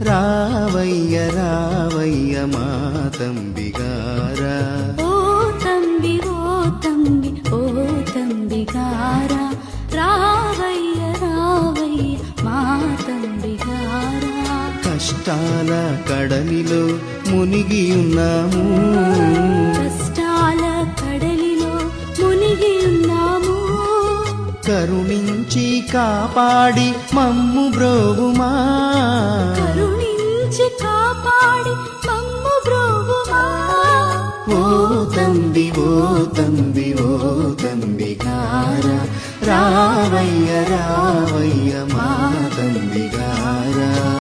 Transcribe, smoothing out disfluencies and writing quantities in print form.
రావయ్య రావయ్య మా తంబిగారా. ఓ తంబి ఓ తంబి ఓ తంబిగారా, రావయ్య రావయ్య మా తంబిగారా. కష్టాల కడలిలో మునిగి ఉన్నాము, కష్టాల కడలిలో మునిగి ఉన్నాము. కరుణించి కాపాడి మమ్ము బ్రోవుమా, కరుణించి కాపాడి మమ్ము బ్రోవుమా. ఓ తంబి ఓ తంబి ఓ తంబిగారా, రావయ్య రావయ్య మా తంబిగారా.